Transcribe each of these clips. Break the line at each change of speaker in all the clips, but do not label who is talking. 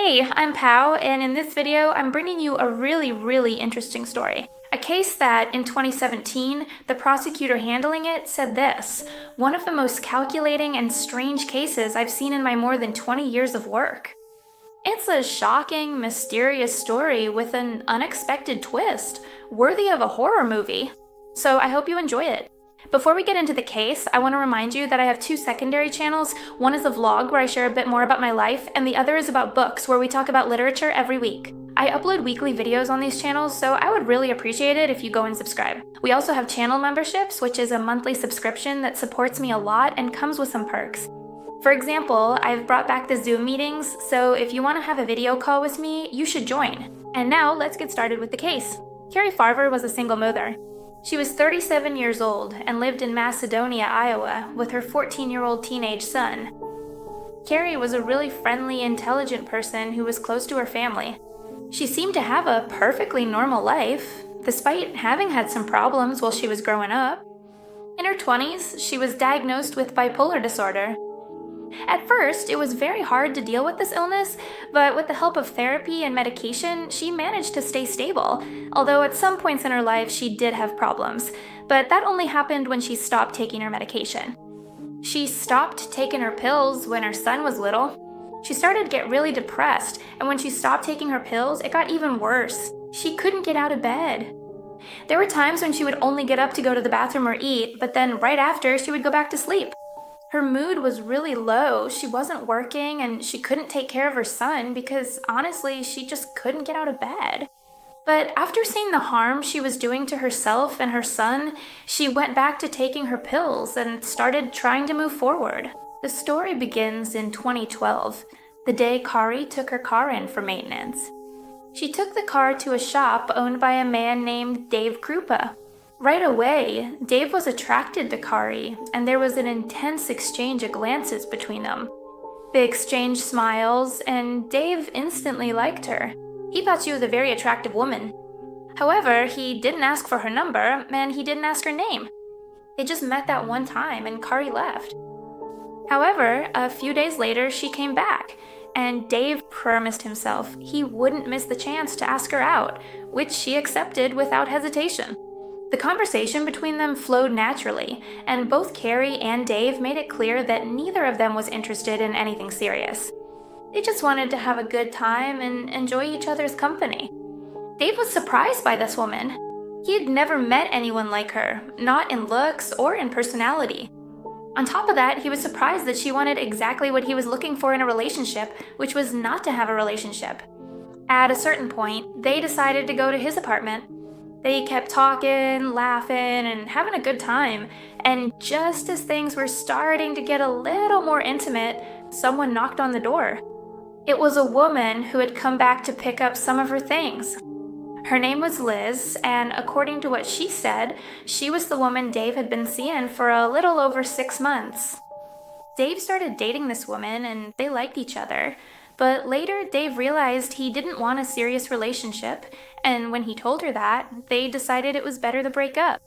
Hey, I'm Pau, and in this video, I'm bringing you a really interesting story. A case that, in 2017, the prosecutor handling it said this: one of the most calculating and strange cases I've seen in my more than 20 years of work. It's a shocking, mysterious story with an unexpected twist, worthy of a horror movie. So I hope you enjoy it. Before we get into the case, I want to remind you that I have two secondary channels. One is a vlog where I share a bit more about my life, and the other is about books where we talk about literature every week. I upload weekly videos on these channels, so I would really appreciate it if you go and subscribe. We also have channel memberships, which is a monthly subscription that supports me a lot and comes with some perks. For example, I've brought back the Zoom meetings, so if you want to have a video call with me, you should join. And now, let's get started with the case. Cari Farver was a single mother. She was 37 years old and lived in Macedonia, Iowa, with her 14-year-old teenage son. Cari was a really friendly, intelligent person who was close to her family. She seemed to have a perfectly normal life, despite having had some problems while she was growing up. In her 20s, she was diagnosed with bipolar disorder. At first, it was very hard to deal with this illness, but with the help of therapy and medication, she managed to stay stable, although at some points in her life she did have problems, but that only happened when she stopped taking her medication. She stopped taking her pills when her son was little. She started to get really depressed, and when she stopped taking her pills, it got even worse. She couldn't get out of bed. There were times when she would only get up to go to the bathroom or eat, but then right after, she would go back to sleep. Her mood was really low, she wasn't working, and she couldn't take care of her son because, honestly, she just couldn't get out of bed. But after seeing the harm she was doing to herself and her son, she went back to taking her pills and started trying to move forward. The story begins in 2012, the day Cari took her car in for maintenance. She took the car to a shop owned by a man named Dave Kroupa. Right away, Dave was attracted to Cari, and there was an intense exchange of glances between them. They exchanged smiles, and Dave instantly liked her. He thought she was a very attractive woman. However, he didn't ask for her number, and he didn't ask her name. They just met that one time, and Cari left. However, a few days later, she came back, and Dave promised himself he wouldn't miss the chance to ask her out, which she accepted without hesitation. The conversation between them flowed naturally, and both Cari and Dave made it clear that neither of them was interested in anything serious. They just wanted to have a good time and enjoy each other's company. Dave was surprised by this woman. He had never met anyone like her, not in looks or in personality. On top of that, he was surprised that she wanted exactly what he was looking for in a relationship, which was not to have a relationship. At a certain point, they decided to go to his apartment. They kept talking, laughing, and having a good time, and just as things were starting to get a little more intimate, someone knocked on the door. It was a woman who had come back to pick up some of her things. Her name was Liz, and according to what she said, she was the woman Dave had been seeing for a little over 6 months. Dave started dating this woman, and they liked each other. But later, Dave realized he didn't want a serious relationship, and when he told her that, they decided it was better to break up.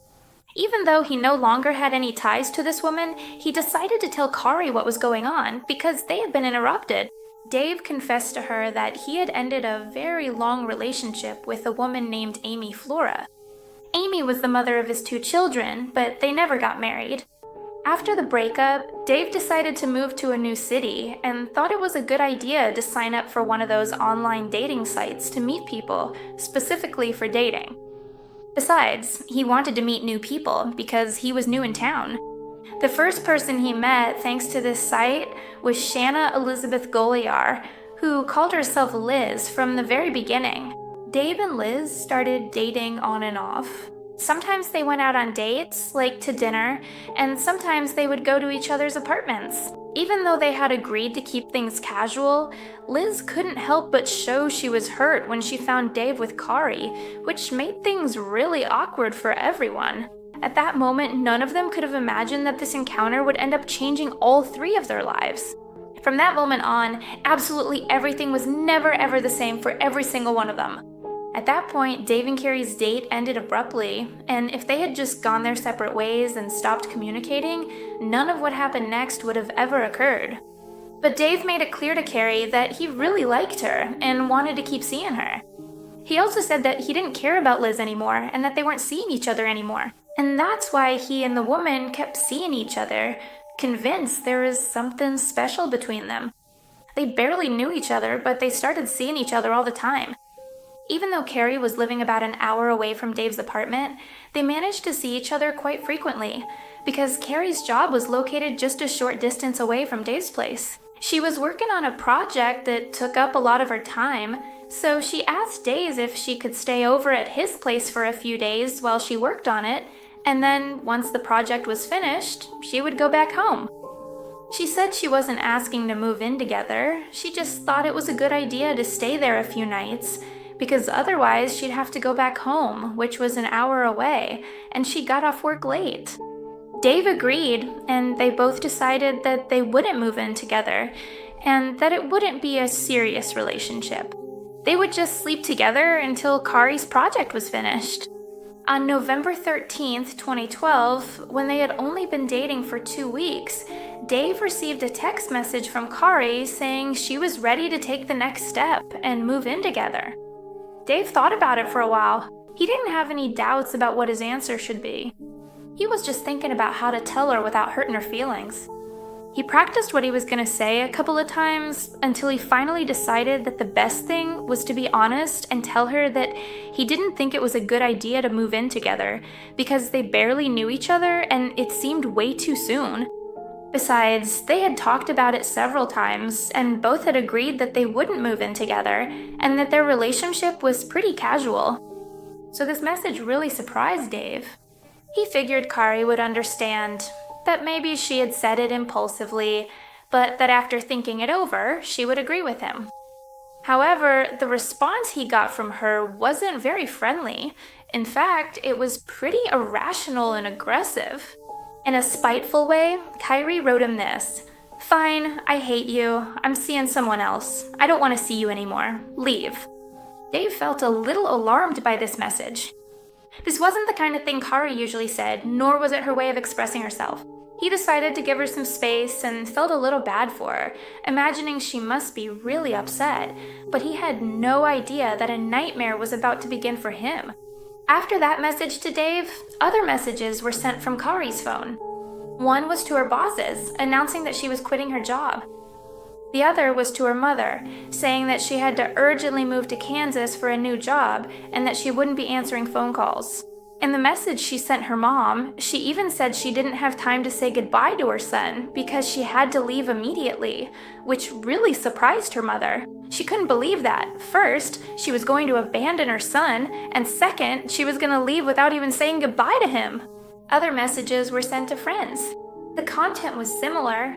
Even though he no longer had any ties to this woman, he decided to tell Cari what was going on because they had been interrupted. Dave confessed to her that he had ended a very long relationship with a woman named Amy Flora. Amy was the mother of his 2 children, but they never got married. After the breakup, Dave decided to move to a new city and thought it was a good idea to sign up for one of those online dating sites to meet people, specifically for dating. Besides, he wanted to meet new people because he was new in town. The first person he met, thanks to this site, was Shanna Elizabeth Golyar, who called herself Liz from the very beginning. Dave and Liz started dating on and off. Sometimes they went out on dates, like to dinner, and sometimes they would go to each other's apartments. Even though they had agreed to keep things casual, Liz couldn't help but show she was hurt when she found Dave with Cari, which made things really awkward for everyone. At that moment, none of them could have imagined that this encounter would end up changing all 3 of their lives. From that moment on, absolutely everything was never ever the same for every single one of them. At that point, Dave and Cari's date ended abruptly, and if they had just gone their separate ways and stopped communicating, none of what happened next would have ever occurred. But Dave made it clear to Cari that he really liked her and wanted to keep seeing her. He also said that he didn't care about Liz anymore and that they weren't seeing each other anymore. And that's why he and the woman kept seeing each other, convinced there was something special between them. They barely knew each other, but they started seeing each other all the time. Even though Cari was living about an hour away from Dave's apartment, they managed to see each other quite frequently, because Cari's job was located just a short distance away from Dave's place. She was working on a project that took up a lot of her time, so she asked Dave if she could stay over at his place for a few days while she worked on it, and then once the project was finished, she would go back home. She said she wasn't asking to move in together, she just thought it was a good idea to stay there a few nights, because otherwise she'd have to go back home, which was an hour away, and she got off work late. Dave agreed, and they both decided that they wouldn't move in together, and that it wouldn't be a serious relationship. They would just sleep together until Cari's project was finished. On November 13th, 2012, when they had only been dating for 2 weeks, Dave received a text message from Cari saying she was ready to take the next step and move in together. Dave thought about it for a while. He didn't have any doubts about what his answer should be. He was just thinking about how to tell her without hurting her feelings. He practiced what he was going to say a couple of times until he finally decided that the best thing was to be honest and tell her that he didn't think it was a good idea to move in together because they barely knew each other and it seemed way too soon. Besides, they had talked about it several times and both had agreed that they wouldn't move in together and that their relationship was pretty casual. So this message really surprised Dave. He figured Cari would understand, that maybe she had said it impulsively, but that after thinking it over, she would agree with him. However, the response he got from her wasn't very friendly. In fact, it was pretty irrational and aggressive. In a spiteful way, Cari wrote him this: "Fine, I hate you. I'm seeing someone else. I don't want to see you anymore. Leave." Dave felt a little alarmed by this message. This wasn't the kind of thing Cari usually said, nor was it her way of expressing herself. He decided to give her some space and felt a little bad for her, imagining she must be really upset, but he had no idea that a nightmare was about to begin for him. After that message to Dave, other messages were sent from Cari's phone. One was to her bosses, announcing that she was quitting her job. The other was to her mother, saying that she had to urgently move to Kansas for a new job and that she wouldn't be answering phone calls. In the message she sent her mom, she even said she didn't have time to say goodbye to her son because she had to leave immediately, which really surprised her mother. She couldn't believe that. First, she was going to abandon her son, and second, she was going to leave without even saying goodbye to him. Other messages were sent to friends. The content was similar.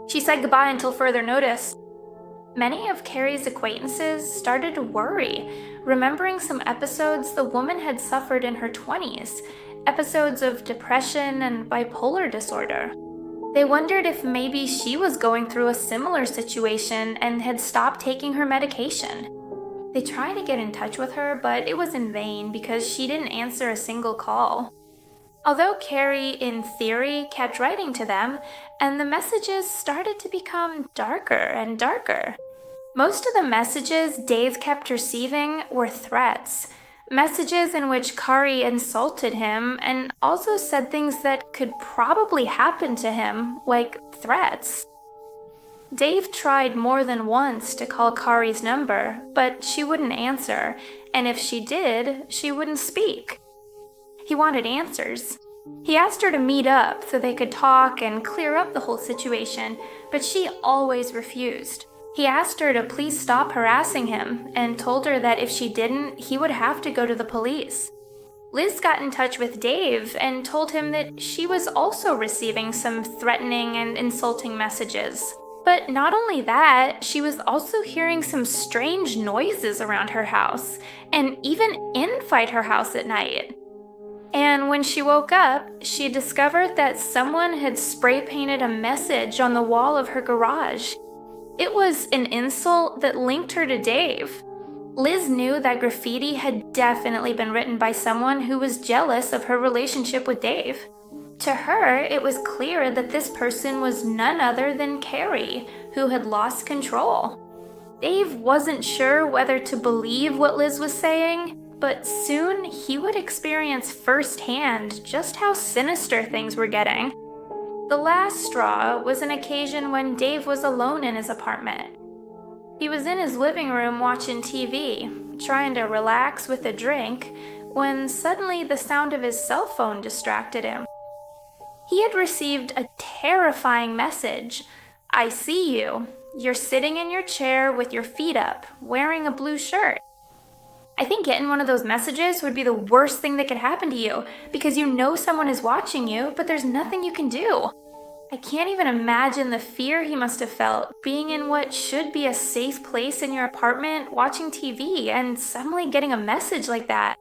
She said goodbye until further notice. Many of Cari's acquaintances started to worry, remembering some episodes the woman had suffered in her 20s, episodes of depression and bipolar disorder. They wondered if maybe she was going through a similar situation and had stopped taking her medication. They tried to get in touch with her, but it was in vain because she didn't answer a single call. Although Cari, in theory, kept writing to them, and the messages started to become darker and darker. Most of the messages Dave kept receiving were threats, messages in which Cari insulted him and also said things that could probably happen to him, like threats. Dave tried more than once to call Cari's number, but she wouldn't answer, and if she did, she wouldn't speak. He wanted answers. He asked her to meet up so they could talk and clear up the whole situation, but she always refused. He asked her to please stop harassing him and told her that if she didn't, he would have to go to the police. Liz got in touch with Dave and told him that she was also receiving some threatening and insulting messages. But not only that, she was also hearing some strange noises around her house and even inside her house at night. And when she woke up, she discovered that someone had spray painted a message on the wall of her garage. It was an insult that linked her to Dave. Liz knew that graffiti had definitely been written by someone who was jealous of her relationship with Dave. To her, it was clear that this person was none other than Cari, who had lost control. Dave wasn't sure whether to believe what Liz was saying, but soon he would experience firsthand just how sinister things were getting. The last straw was an occasion when Dave was alone in his apartment. He was in his living room watching TV, trying to relax with a drink, when suddenly the sound of his cell phone distracted him. He had received a terrifying message. "I see you. You're sitting in your chair with your feet up, wearing a blue shirt." I think getting one of those messages would be the worst thing that could happen to you, because you know someone is watching you, but there's nothing you can do. I can't even imagine the fear he must have felt, being in what should be a safe place in your apartment, watching TV, and suddenly getting a message like that.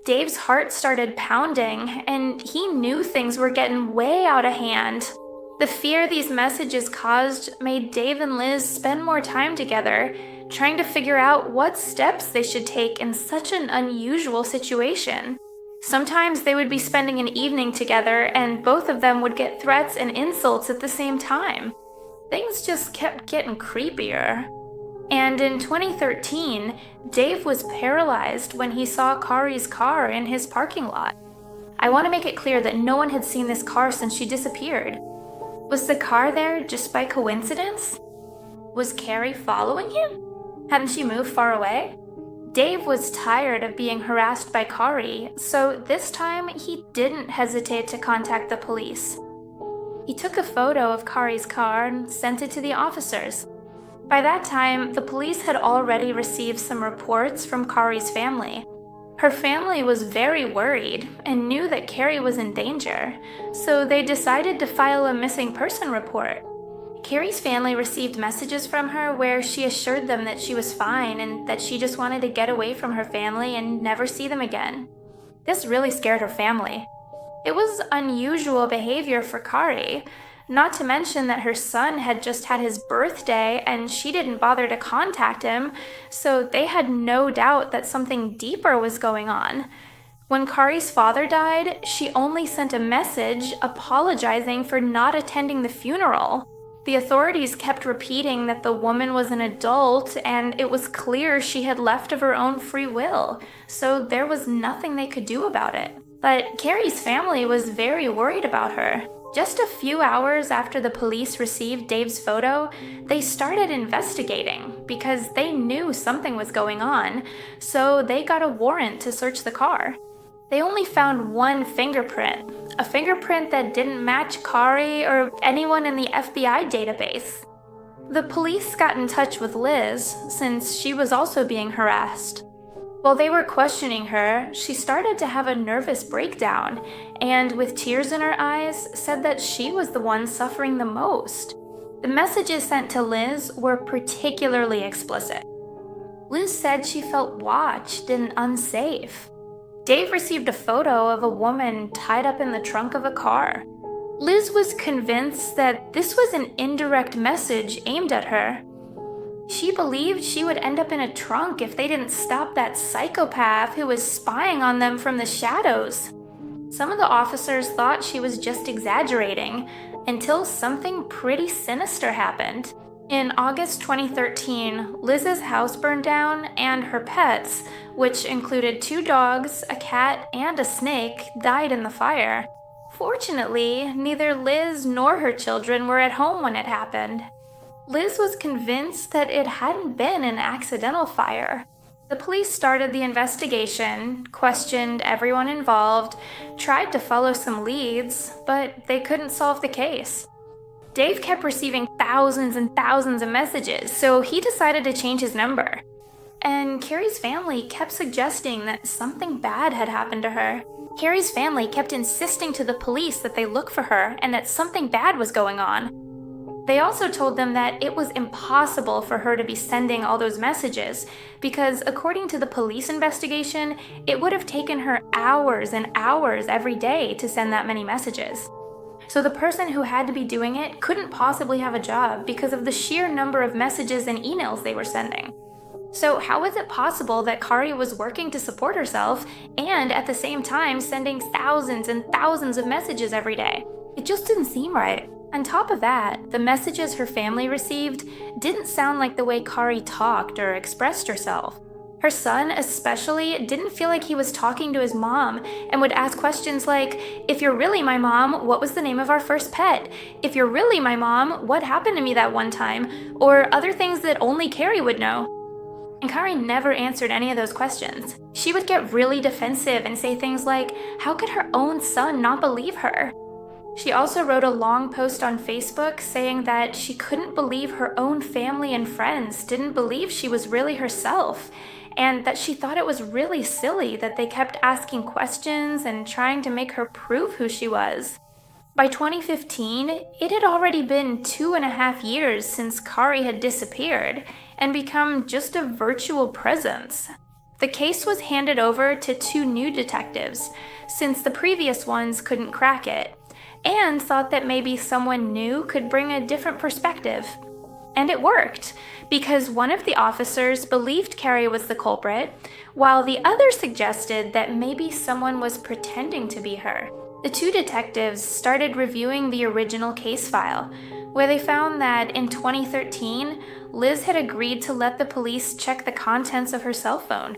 Dave's heart started pounding, and he knew things were getting way out of hand. The fear these messages caused made Dave and Liz spend more time together, trying to figure out what steps they should take in such an unusual situation. Sometimes they would be spending an evening together, and both of them would get threats and insults at the same time. Things just kept getting creepier. And in 2013, Dave was paralyzed when he saw Cari's car in his parking lot. I want to make it clear that no one had seen this car since she disappeared. Was the car there just by coincidence? Was Cari following him? Hadn't she moved far away? Dave was tired of being harassed by Cari, so this time he didn't hesitate to contact the police. He took a photo of Cari's car and sent it to the officers. By that time, the police had already received some reports from Cari's family. Her family was very worried and knew that Cari was in danger, so they decided to file a missing person report. Cari's family received messages from her where she assured them that she was fine and that she just wanted to get away from her family and never see them again. This really scared her family. It was unusual behavior for Cari, not to mention that her son had just had his birthday and she didn't bother to contact him, so they had no doubt that something deeper was going on. When Cari's father died, she only sent a message apologizing for not attending the funeral. The authorities kept repeating that the woman was an adult and it was clear she had left of her own free will, so there was nothing they could do about it. But Cari's family was very worried about her. Just a few hours after the police received Dave's photo, they started investigating because they knew something was going on, so they got a warrant to search the car. They only found one fingerprint, a fingerprint that didn't match Cari or anyone in the FBI database. The police got in touch with Liz, since she was also being harassed. While they were questioning her, she started to have a nervous breakdown, and with tears in her eyes, said that she was the one suffering the most. The messages sent to Liz were particularly explicit. Liz said she felt watched and unsafe. Dave received a photo of a woman tied up in the trunk of a car. Liz was convinced that this was an indirect message aimed at her. She believed she would end up in a trunk if they didn't stop that psychopath who was spying on them from the shadows. Some of the officers thought she was just exaggerating, until something pretty sinister happened. In August 2013, Liz's house burned down and her pets, which included 2 dogs, a cat, and a snake, died in the fire. Fortunately, neither Liz nor her children were at home when it happened. Liz was convinced that it hadn't been an accidental fire. The police started the investigation, questioned everyone involved, tried to follow some leads, but they couldn't solve the case. Dave kept receiving thousands and thousands of messages, so he decided to change his number. And Cari's family kept suggesting that something bad had happened to her. Cari's family kept insisting to the police that they look for her and that something bad was going on. They also told them that it was impossible for her to be sending all those messages because, according to the police investigation, it would have taken her hours and hours every day to send that many messages. So the person who had to be doing it couldn't possibly have a job because of the sheer number of messages and emails they were sending. So how is it possible that Cari was working to support herself and at the same time sending thousands and thousands of messages every day? It just didn't seem right. On top of that, the messages her family received didn't sound like the way Cari talked or expressed herself. Her son especially didn't feel like he was talking to his mom and would ask questions like, "If you're really my mom, what was the name of our first pet? If you're really my mom, what happened to me that one time?" Or other things that only Cari would know. And Cari never answered any of those questions. She would get really defensive and say things like, how could her own son not believe her? She also wrote a long post on Facebook saying that she couldn't believe her own family and friends didn't believe she was really herself, and that she thought it was really silly that they kept asking questions and trying to make her prove who she was. By 2015, it had already been 2.5 years since Cari had disappeared and become just a virtual presence. The case was handed over to 2 new detectives, since the previous ones couldn't crack it, and thought that maybe someone new could bring a different perspective. And it worked, because one of the officers believed Cari was the culprit, while the other suggested that maybe someone was pretending to be her. The 2 detectives started reviewing the original case file, where they found that in 2013, Liz had agreed to let the police check the contents of her cell phone.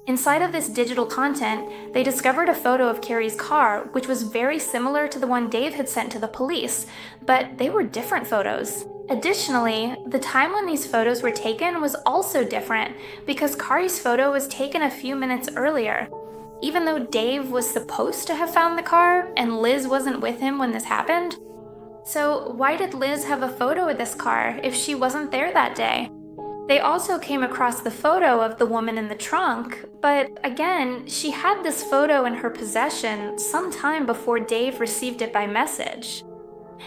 Inside of this digital content, they discovered a photo of Cari's car, which was very similar to the one Dave had sent to the police, but they were different photos. Additionally, the time when these photos were taken was also different, because Cari's photo was taken a few minutes earlier. Even though Dave was supposed to have found the car, and Liz wasn't with him when this happened. So why did Liz have a photo of this car if she wasn't there that day? They also came across the photo of the woman in the trunk, but again, she had this photo in her possession sometime before Dave received it by message.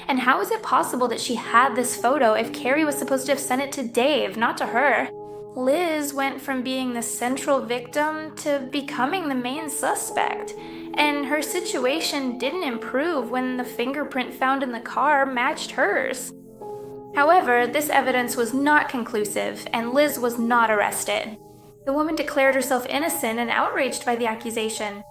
And how is it possible that she had this photo if Cari was supposed to have sent it to Dave, not to her? Liz went from being the central victim to becoming the main suspect, and her situation didn't improve when the fingerprint found in the car matched hers. However, this evidence was not conclusive, and Liz was not arrested. The woman declared herself innocent and outraged by the accusation.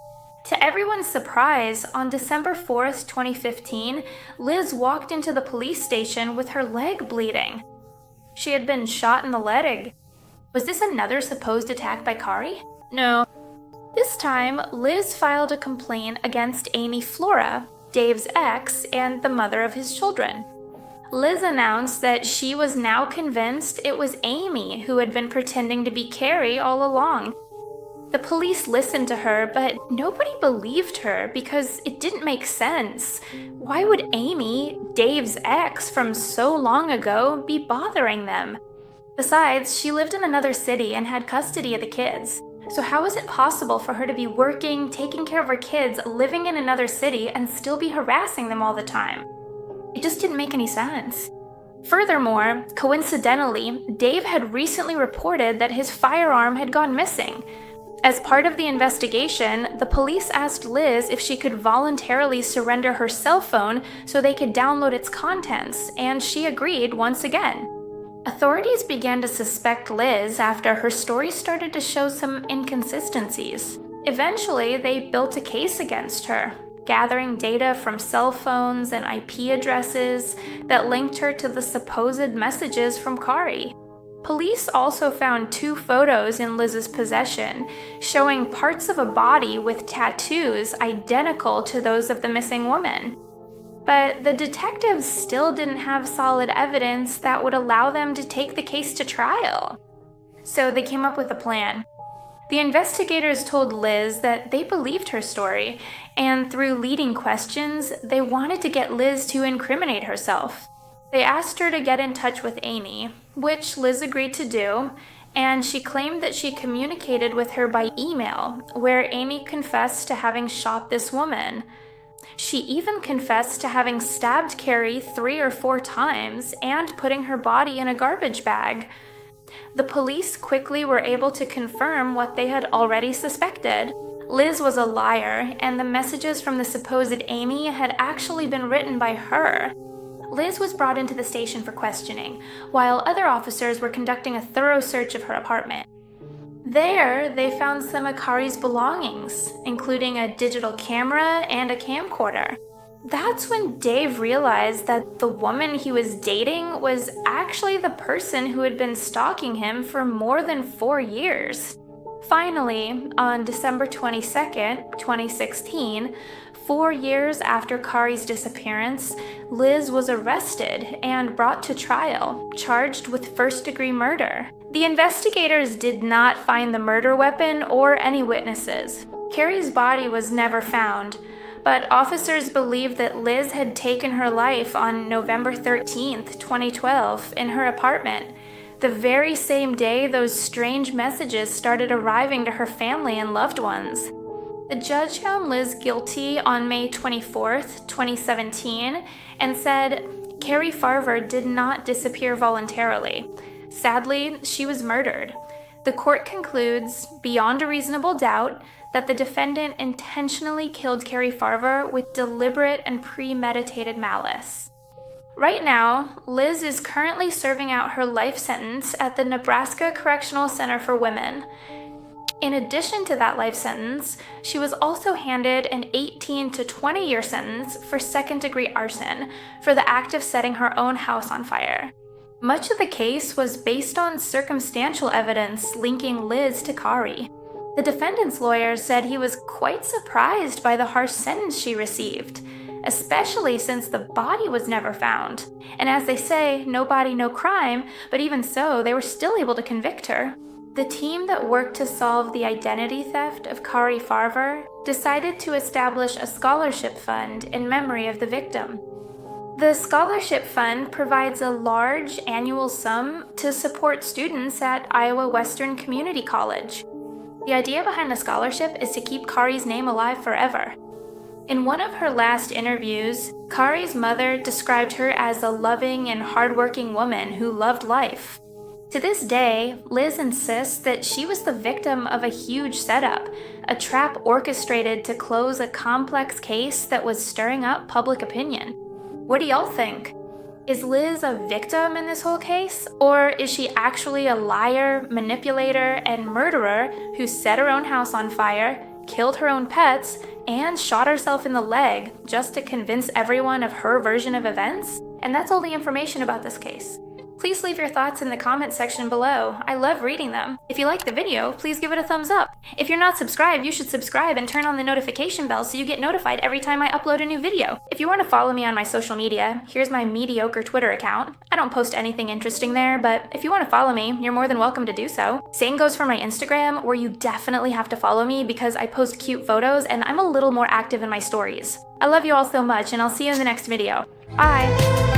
To everyone's surprise, on December 4th, 2015, Liz walked into the police station with her leg bleeding. She had been shot in the leg. Was this another supposed attack by Cari? No. This time, Liz filed a complaint against Amy Flora, Dave's ex and the mother of his children. Liz announced that she was now convinced it was Amy who had been pretending to be Cari all along. The police listened to her, but nobody believed her because it didn't make sense. Why would Amy, Dave's ex from so long ago, be bothering them? Besides, she lived in another city and had custody of the kids. So how is it possible for her to be working, taking care of her kids, living in another city, and still be harassing them all the time? It just didn't make any sense. Furthermore, coincidentally, Dave had recently reported that his firearm had gone missing. As part of the investigation, the police asked Liz if she could voluntarily surrender her cell phone so they could download its contents, and she agreed once again. Authorities began to suspect Liz after her story started to show some inconsistencies. Eventually, they built a case against her, gathering data from cell phones and IP addresses that linked her to the supposed messages from Cari. Police also found 2 photos in Liz's possession, showing parts of a body with tattoos identical to those of the missing woman. But the detectives still didn't have solid evidence that would allow them to take the case to trial. So they came up with a plan. The investigators told Liz that they believed her story, and through leading questions, they wanted to get Liz to incriminate herself. They asked her to get in touch with Amy, which Liz agreed to do, and she claimed that she communicated with her by email, where Amy confessed to having shot this woman. She even confessed to having stabbed Cari 3 or 4 times and putting her body in a garbage bag. The police quickly were able to confirm what they had already suspected. Liz was a liar, and the messages from the supposed Amy had actually been written by her. Liz was brought into the station for questioning, while other officers were conducting a thorough search of her apartment. There, they found some of Cari's belongings, including a digital camera and a camcorder. That's when Dave realized that the woman he was dating was actually the person who had been stalking him for more than 4 years. Finally, on December 22nd, 2016, 4 years after Cari's disappearance, Liz was arrested and brought to trial, charged with first-degree murder. The investigators did not find the murder weapon or any witnesses. Cari's body was never found, but officers believe that Liz had taken her life on November 13th, 2012, in her apartment, the very same day those strange messages started arriving to her family and loved ones. The judge found Liz guilty on May 24th, 2017, and said Cari Farver did not disappear voluntarily. Sadly, she was murdered. The court concludes, beyond a reasonable doubt, that the defendant intentionally killed Cari Farver with deliberate and premeditated malice. Right now, Liz is currently serving out her life sentence at the Nebraska Correctional Center for Women. In addition to that life sentence, she was also handed an 18 to 20-year sentence for second-degree arson for the act of setting her own house on fire. Much of the case was based on circumstantial evidence linking Liz to Cari. The defendant's lawyer said he was quite surprised by the harsh sentence she received, especially since the body was never found. And as they say, no body, no crime, but even so, they were still able to convict her. The team that worked to solve the identity theft of Cari Farver decided to establish a scholarship fund in memory of the victim. The scholarship fund provides a large annual sum to support students at Iowa Western Community College. The idea behind the scholarship is to keep Cari's name alive forever. In one of her last interviews, Cari's mother described her as a loving and hardworking woman who loved life. To this day, Liz insists that she was the victim of a huge setup, a trap orchestrated to close a complex case that was stirring up public opinion. What do y'all think? Is Liz a victim in this whole case? Or is she actually a liar, manipulator, and murderer who set her own house on fire, killed her own pets, and shot herself in the leg just to convince everyone of her version of events? And that's all the information about this case. Please leave your thoughts in the comments section below. I love reading them. If you liked the video, please give it a thumbs up. If you're not subscribed, you should subscribe and turn on the notification bell so you get notified every time I upload a new video. If you want to follow me on my social media, here's my mediocre Twitter account. I don't post anything interesting there, but if you want to follow me, you're more than welcome to do so. Same goes for my Instagram, where you definitely have to follow me because I post cute photos and I'm a little more active in my stories. I love you all so much, and I'll see you in the next video. Bye!